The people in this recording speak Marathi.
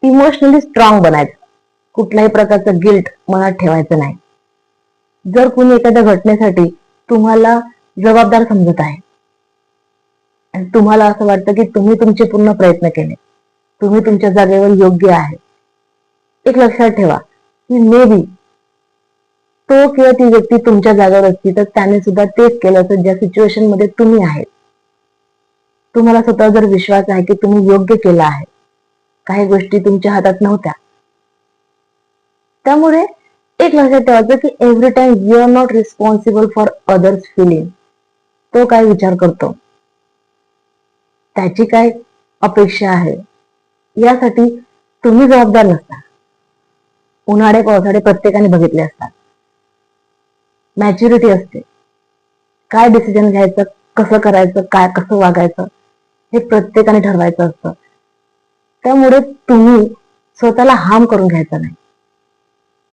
इमोशनली स्ट्रॉंग बनायचं. कुठल्याही प्रकारचं गिल्ट मनात ठेवायचं नाही. जर कुणी एखाद्या घटनेसाठी तुम्हाला जबाबदार समजत आहे आणि तुम्हाला असं वाटतं की तुम्ही तुमचे पूर्ण प्रयत्न केले, तुम्ही तुमच्या जागेवर योग्य आहे, एक लक्षात ठेवा की मे बी तो किंवा ती व्यक्ती तुमच्या जागेवर असती तर त्याने सुद्धा तेच केलं असं ज्या सिच्युएशन मध्ये तुम्ही आहे. तुम्हाला स्वतः जर विश्वास आहे की तुम्ही योग्य केलं आहे, काही गोष्टी तुमच्या हातात नव्हत्या, त्यामुळे एक लक्षात ठेवायचं की every time you are not responsible for others feeling. तो काय विचार करतो, त्याची काय अपेक्षा आहे, यासाठी तुम्ही जबाबदार नसता. उन्हाळे पावसाळे प्रत्येकाने बघितले असतात. मॅच्युरिटी असते. काय डिसिजन घ्यायचं, कसं करायचं, काय कसं वागायचं, हे प्रत्येकाने ठरवायचं असतं. त्यामुळे तुम्ही स्वतःला हार्म करून घ्यायचं नाही.